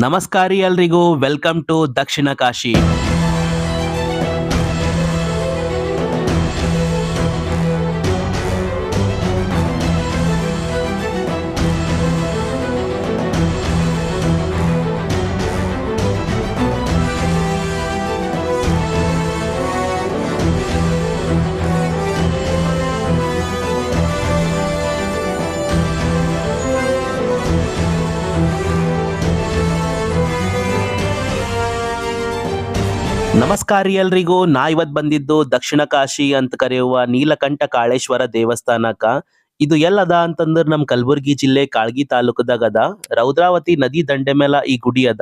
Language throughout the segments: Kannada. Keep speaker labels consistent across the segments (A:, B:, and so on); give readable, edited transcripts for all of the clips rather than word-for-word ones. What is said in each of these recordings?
A: ನಮಸ್ಕಾರಿ ಎಲ್ರಿಗೂ ವೆಲ್ಕಮ್ ಟು ದಕ್ಷಿಣ ಕಾಶಿ. ನಮಸ್ಕಾರ ಎಲ್ರಿಗೂ. ನಾ ಇವತ್ತು ಬಂದಿದ್ದು ದಕ್ಷಿಣ ಕಾಶಿ ಅಂತ ಕರೆಯುವ ನೀಲಕಂಠ ಕಾಳೇಶ್ವರ ದೇವಸ್ಥಾನಕ್ಕ. ಇದು ಎಲ್ಲದ ಅಂತಂದ್ರೆ ನಮ್ ಕಲಬುರ್ಗಿ ಜಿಲ್ಲೆ ಕಾಳ್ಗಿ ತಾಲೂಕದಾಗ ಅದ. ರೌದ್ರಾವತಿ ನದಿ ದಂಡೆ ಮೇಲೆ ಈ ಗುಡಿ ಅದ.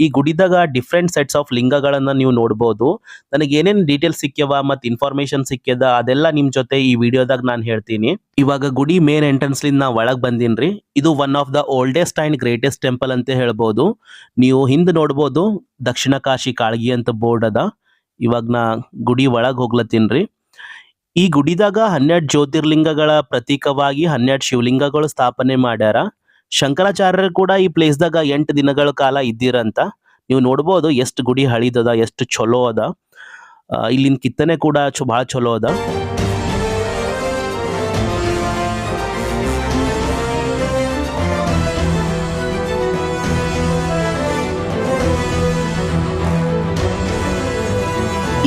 A: ಈ ಗುಡಿದಾಗ ಡಿಫ್ರೆಂಟ್ ಸೆಟ್ಸ್ ಆಫ್ ಲಿಂಗಗಳನ್ನ ನೀವು ನೋಡ್ಬೋದು. ನನಗೆ ಏನೇನ್ ಡೀಟೇಲ್ಸ್ ಸಿಕ್ಕ್ಯವ ಮತ್ತು ಇನ್ಫಾರ್ಮೇಶನ್ ಸಿಕ್ಕ್ಯದ ಅದೆಲ್ಲ ನಿಮ್ ಜೊತೆ ಈ ವಿಡಿಯೋದಾಗ ನಾನು ಹೇಳ್ತೀನಿ. ಇವಾಗ ಗುಡಿ ಮೇನ್ ಎಂಟ್ರೆನ್ಸ್ ಲಿಂದ ನಾ ಒಳಗ್ ಬಂದಿನ್ರಿ. ಇದು one of the oldest and greatest temple ಅಂತ ಹೇಳ್ಬೋದು. ನೀವು ಹಿಂದ್ ನೋಡ್ಬೋದು ದಕ್ಷಿಣ ಕಾಶಿ ಕಾಳ್ಗಿ ಅಂತ ಬೋರ್ಡ್ ಅದ. ಇವಾಗ ನಾ ಗುಡಿ ಒಳಗ್ ಹೋಗ್ಲತ್ತೀನ್ರಿ. ಈ ಗುಡಿದಾಗ 12 ಜ್ಯೋತಿರ್ಲಿಂಗಗಳ ಪ್ರತೀಕವಾಗಿ 12 ಶಿವಲಿಂಗಗಳು ಸ್ಥಾಪನೆ ಮಾಡ್ಯಾರ. ಶಂಕರಾಚಾರ್ಯರು ಕೂಡ ಈ ಪ್ಲೇಸ್ದಾಗ 8 ದಿನಗಳ ಕಾಲ ಇದ್ದಿರಂತ. ನೀವು ನೋಡ್ಬೋದು ಎಷ್ಟು ಗುಡಿ ಹಳಿದದ, ಎಷ್ಟು ಚಲೋ ಅದ. ಇಲ್ಲಿನ ಕಿತ್ತನೆ ಕೂಡ ಬಹಳ ಚಲೋ ಅದ.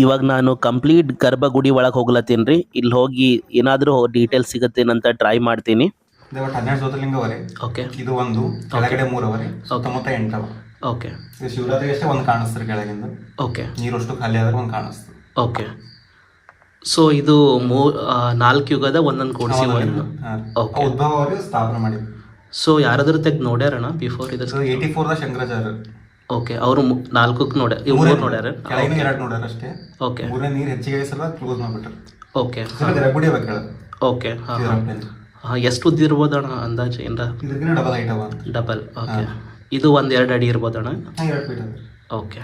A: ಇವಾಗ ನಾನು ಕಂಪ್ಲೀಟ್ ಗರ್ಭಗುಡಿ ಒಳಗೆ ಹೋಗ್ಲತ್ತೀನಿ. ಇಲ್ಲಿ ಹೋಗಿ ಏನಾದರೂ ಡೀಟೇಲ್ಸ್ ಸಿಗುತ್ತೇನಂತ ಟ್ರೈ ಮಾಡ್ತೀನಿ.
B: 12 ಜ್ಯೋತಿರ್ಲಿಂಗ ಅವರೇ.
A: ಓಕೆ.
B: ಇದು ಒಂದು ಕೆಳಗಡೆ 3 ಅವರೇ, ಸುತ್ತಮುತ್ತ 8 ಅವ.
A: ಓಕೆ.
B: ಇದು ಶಿವರಾತ್ರಿಗೆ ಅಷ್ಟೇ ಒಂದು ಕಾಣಿಸ್ತಾರೆ ಕೆಳಗಿಂದ.
A: ಓಕೆ.
B: ನೀರಷ್ಟು ಖಾಲಿ ಆದ್ರೆ ಒಂದು ಕಾಣಿಸ್ತದೆ.
A: ಓಕೆ. ಸೊ ಇದು 4 ಯುಗದ ಒಂದೊಂದು ಕೂಡಿಸಿ
B: ಉದ್ಭವ ಅವರು ಸ್ಥಾಪನೆ ಮಾಡಿದ್ರು.
A: ಸೊ ಯಾರಾದ್ರೂ ತೆಗ್ದು ನೋಡ್ಯಾರಣ ಬಿಫೋರ್ ಇದು?
B: 84 ಶಂಕರಾಚಾರ್ಯ.
A: ಓಕೆ. ಅವರು 4ಕ್ಕೆ ನೋಡ್ಯಾರ, ಇವ್ 3 ನೋಡ್ಯಾರ.
B: ಕೆಳಗಿನ 2 ನೋಡ್ಯಾರ ಅಷ್ಟೇ.
A: ಓಕೆ.
B: 3ನೇ ನೀರು ಹೆಚ್ಚಿಗೆ ಸಲ ಕ್ಲೋಸ್ ಮಾಡ್ಬಿಟ್ರು.
A: ಓಕೆ.
B: ಗರ್ಭಗುಡಿ ಬೇಕು.
A: ಓಕೆ. ಎಷ್ಟು ಉದ್ದ ಇರ್ಬೋದಣ್ಣ ಅಂದಾಜು ಏನಾರ?
B: ಇದಕ್ಕಿಂತ ಡಬಲ್ ಹೈಟ್ ಅವ.
A: ಡಬಲ್. ಓಕೆ. ಇದು 1-2 ಅಡಿ ಇರ್ಬೋದಣ್ಣ?
B: 2 ಫೀಟ್.
A: ಓಕೆ.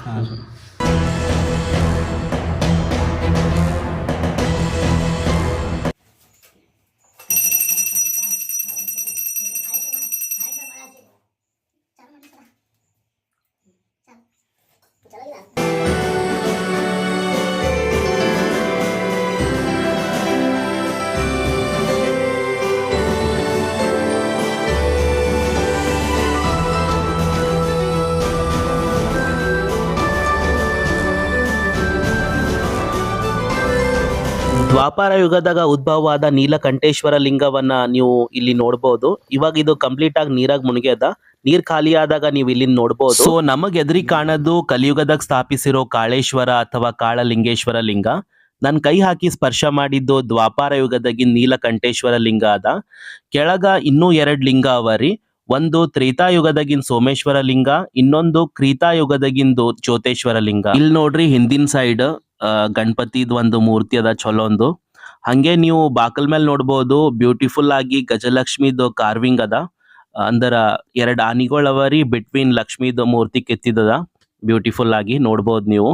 A: ದ್ವಾಪಾರ ಯುಗದಾಗ ಉದ್ಭವವಾದ ನೀಲಕಂಠೇಶ್ವರ ಲಿಂಗವನ್ನ ನೀವು ಇಲ್ಲಿ ನೋಡ್ಬೋದು. ಇವಾಗ ಇದು ಕಂಪ್ಲೀಟ್ ಆಗಿ ನೀರಾಗ ಮುಳುಗ್ಯದ. ನೀರ್ ಖಾಲಿ ಆದಾಗ ನೀವು ಇಲ್ಲಿ ನೋಡ್ಬೋದು. ಸೊ ನಮಗ್ ಎದ್ರಿ ಕಾಣೋದು ಕಲಿಯುಗದಾಗ ಸ್ಥಾಪಿಸಿರೋ ಕಾಳೇಶ್ವರ ಅಥವಾ ಕಾಳಲಿಂಗೇಶ್ವರ ಲಿಂಗ. ನನ್ ಕೈ ಹಾಕಿ ಸ್ಪರ್ಶ ಮಾಡಿದ್ದು ದ್ವಾಪಾರ ಯುಗದಾಗಿನ ನೀಲಕಂಠೇಶ್ವರ ಲಿಂಗ ಅದ. ಕೆಳಗ ಇನ್ನೂ 2 ಲಿಂಗ ಅವರಿ. ಒಂದು ತ್ರೇತಾಯುಗದಾಗಿನ ಸೋಮೇಶ್ವರ ಲಿಂಗ, ಇನ್ನೊಂದು ಕ್ರೀತಾಯುಗದಾಗಿಂದು ಜ್ಯೋತೇಶ್ವರ ಲಿಂಗ. ಇಲ್ಲಿ ನೋಡ್ರಿ ಹಿಂದಿನ ಸೈಡ್ ಗಣಪತಿದ್ ಒಂದು ಮೂರ್ತಿ ಅದ ಚಲೋ ಒಂದು. ಹಂಗೆ ನೀವು ಬಾಕಲ್ ಮೇಲೆ ನೋಡ್ಬೋದು ಬ್ಯೂಟಿಫುಲ್ ಆಗಿ ಗಜಲಕ್ಷ್ಮಿದು ಕಾರ್ವಿಂಗ್ ಅದ. ಅಂದರ 2 ಆನಿಗಳು ಅವರಿ ಬಿಟ್ವೀನ್ ಲಕ್ಷ್ಮಿದು ಮೂರ್ತಿ ಕೆತ್ತಿದದ. ಬ್ಯೂಟಿಫುಲ್ ಆಗಿ ನೋಡ್ಬೋದು ನೀವು.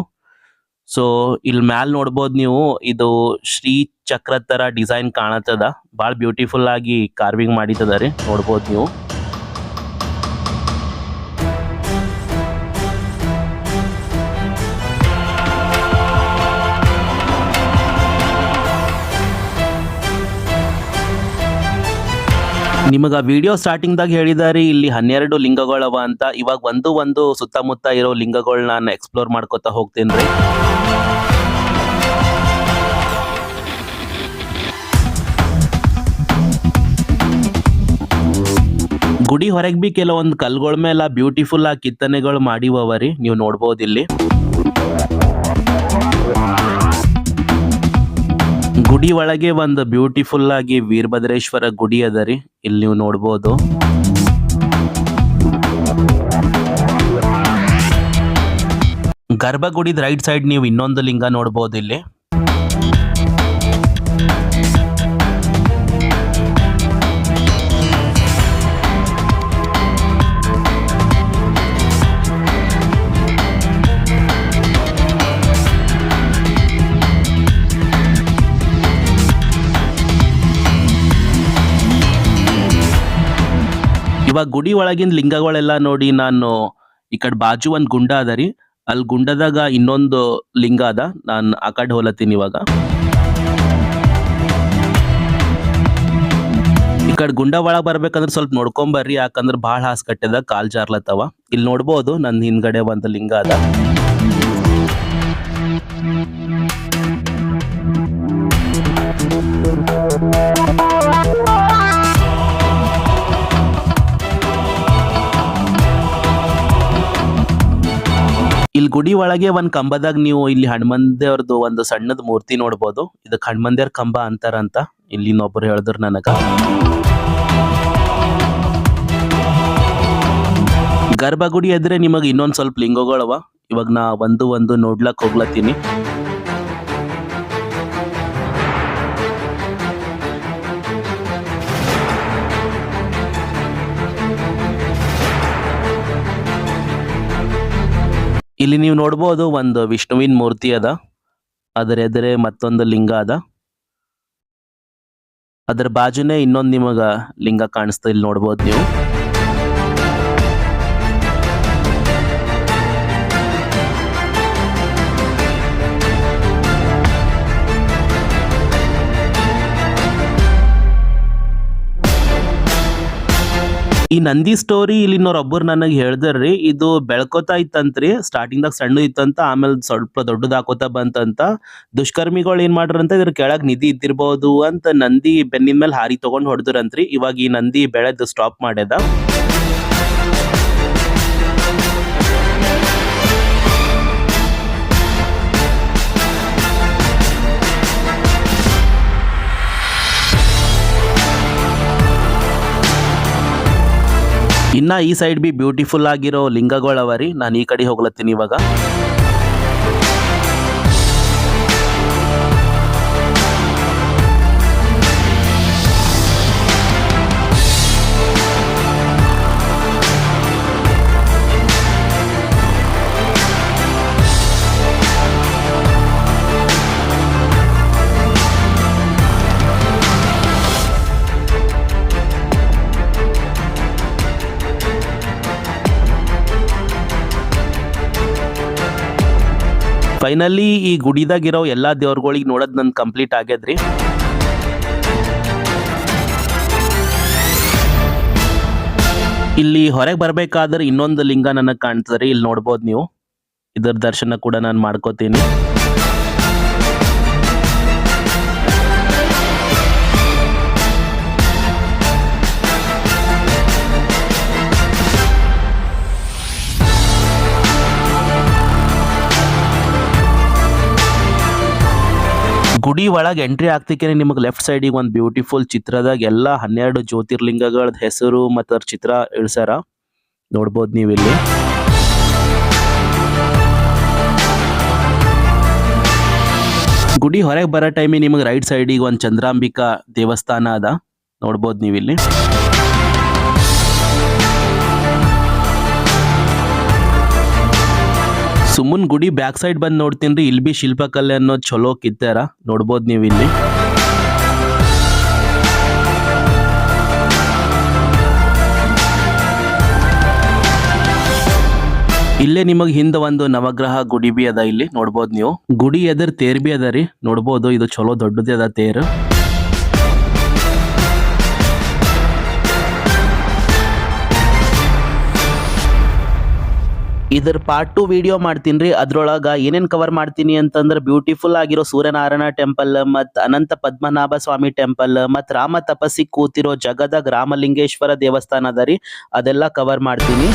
A: ಸೊ ಇಲ್ಲಿ ಮ್ಯಾಲ್ ನೋಡ್ಬೋದು ನೀವು, ಇದು ಶ್ರೀ ಚಕ್ರ ತರ ಡಿಸೈನ್ ಕಾಣತ್ತದ. ಭಾಳ ಬ್ಯೂಟಿಫುಲ್ ಆಗಿ ಕಾರ್ವಿಂಗ್ ಮಾಡಿದದ ರೀ, ನೋಡ್ಬೋದು ನೀವು. ನಿಮಗ ವಿಡಿಯೋ ಸ್ಟಾರ್ಟಿಂಗ್ದಾಗ ಹೇಳಿದಾರಿ ಇಲ್ಲಿ 12 ಲಿಂಗಗಳವ ಅಂತ. ಇವಾಗ ಒಂದು ಸುತ್ತಮುತ್ತ ಇರೋ ಲಿಂಗಗಳನ್ನ ನಾನು ಎಕ್ಸ್ಪ್ಲೋರ್ ಮಾಡ್ಕೊತಾ ಹೋಗ್ತೇನ್ರಿ. ಗುಡಿ ಹೊರಗೆ ಬಿ ಕೆಲವೊಂದು ಕಲ್ಗಳ ಮೇಲೆ ಬ್ಯೂಟಿಫುಲ್ ಆಗಿ ಕಿತ್ತನೆಗಳು ಮಾಡಿವರಿ, ನೀವು ನೋಡ್ಬೋದು ಇಲ್ಲಿ. ಗುಡಿ ಒಳಗೆ ಒಂದು ಬ್ಯೂಟಿಫುಲ್ ಆಗಿ ವೀರಭದ್ರೇಶ್ವರ ಗುಡಿ ಅದ ರೀ, ಇಲ್ಲಿ ನೀವು ನೋಡ್ಬೋದು. ಗರ್ಭಗುಡಿದ ರೈಟ್ ಸೈಡ್ ನೀವು ಇನ್ನೊಂದು ಲಿಂಗ ನೋಡ್ಬೋದು ಇಲ್ಲಿ. ಇವಾಗ ಗುಡಿ ಒಳಗಿನ ಲಿಂಗಗಳೆಲ್ಲ ನೋಡಿ ನಾನು ಈ ಕಡೆ ಬಾಜು ಒಂದ್ ಗುಂಡ ಅದ ರೀ. ಅಲ್ಲಿ ಗುಂಡದಾಗ ಇನ್ನೊಂದು ಲಿಂಗ ಅದ. ನಾನ್ ಆ ಕಡೆ ಹೋಲತ್ತೀನಿ ಇವಾಗ. ಈ ಕಡೆ ಗುಂಡ ಒಳಗ್ ಬರ್ಬೇಕಂದ್ರ ಸ್ವಲ್ಪ ನೋಡ್ಕೊಂಡ್ ಬರ್ರಿ, ಯಾಕಂದ್ರ ಬಾಳ ಹಾಸ್ ಕಟ್ಟದ, ಕಾಲ್ ಜಾರ್ಲತ್ತವ. ಇಲ್ಲಿ ನೋಡ್ಬೋದು ನನ್ ಹಿಂದ್ಗಡೆ ಒಂದು ಲಿಂಗ ಅದ. ಇಲ್ಲಿ ಗುಡಿ ಒಳಗೆ ಒಂದ್ ಕಂಬದಾಗ ನೀವು ಇಲ್ಲಿ ಹನುಮಂದೇವ್ರದ್ದು ಒಂದು ಸಣ್ಣದ ಮೂರ್ತಿ ನೋಡ್ಬೋದು. ಇದಕ್ ಹನುಮಂದೇವ್ರ ಕಂಬ ಅಂತಾರಂತ ಇಲ್ಲಿ ಇನ್ನೊಬ್ರು ಹೇಳಿದ್ರು ನನಗ. ಗರ್ಭಗುಡಿ ಎದ್ರೆ ನಿಮಗ್ ಇನ್ನೊಂದ್ ಸ್ವಲ್ಪ ಲಿಂಗಗಳವ. ಇವಾಗ ನಾ ಒಂದು ನೋಡ್ಲಕ್ ಹೋಗ್ಲತ್ತೀನಿ. ಇಲ್ಲಿ ನೀವು ನೋಡ್ಬೋದು ಒಂದು ವಿಷ್ಣುವಿನ ಮೂರ್ತಿ ಅದ. ಅದರ ಎದುರೆ ಮತ್ತೊಂದು ಲಿಂಗ ಅದ. ಅದರ ಬಾಜುನೇ ಇನ್ನೊಂದು ನಿಮಗ ಲಿಂಗ ಕಾಣಿಸ್ತಾ ಇಲ್ಲಿ ನೋಡ್ಬೋದು ನೀವು. ಈ ನಂದಿ ಸ್ಟೋರಿ ಇಲ್ಲಿನವ್ರೊಬ್ಬರು ನನಗೆ ಹೇಳ್ದಾರ್ರಿ. ಇದು ಬೆಳ್ಕೋತಾ ಇತ್ತಂತ್ರಿ, ಸ್ಟಾರ್ಟಿಂಗ್ ದಾಗ ಸಣ್ಣ ಇತ್ತಂತ, ಆಮೇಲೆ ಸ್ವಲ್ಪ ದೊಡ್ಡದಾಕೋತಾ ಬಂತಂತ. ದುಷ್ಕರ್ಮಿಗಳು ಏನ್ ಮಾಡ್ರಂತ ಇದ್ರ ಕೆಳಗ್ ನಿಧಿ ಇದ್ದಿರ್ಬೋದು ಅಂತ ನಂದಿ ಬೆನ್ನಿನ ಮೇಲೆ ಹಾರಿ ತಗೊಂಡ್ ಹೊಡೆದ್ರಂತ್ರಿ. ಇವಾಗ ಈ ನಂದಿ ಬೆಳೆದು ಸ್ಟಾಪ್ ಮಾಡ್ಯದ. ಇನ್ನ ಈ ಸೈಡ್ ಬಿ ಬ್ಯೂಟಿಫುಲ್ ಆಗಿರೋ ಲಿಂಗಗಳು ಅವರಿ. ನಾನು ಈ ಕಡೆ ಹೋಗ್ಲತ್ತೀನಿ ಇವಾಗ. ಫೈನಲಿ ಈ ಗುಡಿದಾಗಿರೋ ಎಲ್ಲಾ ದೇವ್ರಗಳಿಗೆ ನೋಡೋದ್ ನನ್ ಕಂಪ್ಲೀಟ್ ಆಗ್ಯದ್ರಿ. ಇಲ್ಲಿ ಹೊರಗೆ ಬರ್ಬೇಕಾದ್ರೆ ಇನ್ನೊಂದು ಲಿಂಗ ನನಗ್ ಕಾಣ್ತದ್ರಿ. ಇಲ್ಲಿ ನೋಡ್ಬೋದು ನೀವು. ಇದರ ದರ್ಶನ ಕೂಡ ನಾನು ಮಾಡ್ಕೋತೀನಿ. ಗುಡಿ ಒಳಗೆ ಎಂಟ್ರಿ ಆಗ್ತಿಕ್ಕೇನೆ ನಿಮಗೆ ಲೆಫ್ಟ್ ಸೈಡಿಗೆ ಒಂದು ಬ್ಯೂಟಿಫುಲ್ ಚಿತ್ರದಾಗ ಎಲ್ಲ 12 ಜ್ಯೋತಿರ್ಲಿಂಗಗಳ ಹೆಸರು ಮತ್ತು ಅದ್ರ ಚಿತ್ರ ಇಳ್ಸಾರ. ನೋಡ್ಬೋದು ನೀವು ಇಲ್ಲಿ. ಗುಡಿ ಹೊರಗೆ ಬರೋ ಟೈಮಿಗೆ ನಿಮಗೆ ರೈಟ್ ಸೈಡಿಗೆ ಒಂದು ಚಂದ್ರಾಂಬಿಕಾ ದೇವಸ್ಥಾನ ಅದ. ನೋಡ್ಬೋದು ನೀವು ಇಲ್ಲಿ. ಸುಮ್ಮನ್ ಗುಡಿ ಬ್ಯಾಕ್ ಸೈಡ್ ಬಂದು ನೋಡ್ತೀನಿ ರೀ. ಇಲ್ಲಿ ಬಿ ಶಿಲ್ಪಕಲೆ ಅನ್ನೋದು ಚಲೋ ಕಿತ್ತಾರ. ನೋಡ್ಬೋದು ನೀವು ಇಲ್ಲಿ. ಇಲ್ಲೇ ನಿಮಗೆ ಹಿಂದೆ ಒಂದು ನವಗ್ರಹ ಗುಡಿ ಬಿ ಅದ. ಇಲ್ಲಿ ನೋಡ್ಬೋದು ನೀವು. ಗುಡಿ ಎದುರು ತೇರ್ ಬಿ ಅದ ರೀ. ನೋಡ್ಬೋದು ಇದು ಚಲೋ ದೊಡ್ಡದೇ ಅದ ತೇರು. ಇದರ ಪಾರ್ಟ್ 2 ವಿಡಿಯೋ ಮಾಡ್ತೀನಿ ರೀ. ಅದ್ರೊಳಗ ಏನೇನ್ ಕವರ್ ಮಾಡ್ತೀನಿ ಅಂತಂದ್ರೆ ಬ್ಯೂಟಿಫುಲ್ ಆಗಿರೋ ಸೂರ್ಯನಾರಾಯಣ ಟೆಂಪಲ್, ಮತ್ ಅನಂತ ಪದ್ಮನಾಭ ಸ್ವಾಮಿ ಟೆಂಪಲ್, ಮತ್ ರಾಮ ತಪಸ್ಸಿ ಕೂತಿರೋ ಜಗದ ರಾಮಲಿಂಗೇಶ್ವರ ದೇವಸ್ಥಾನ ಅದ ರೀ. ಅದೆಲ್ಲ ಕವರ್ ಮಾಡ್ತೀನಿ.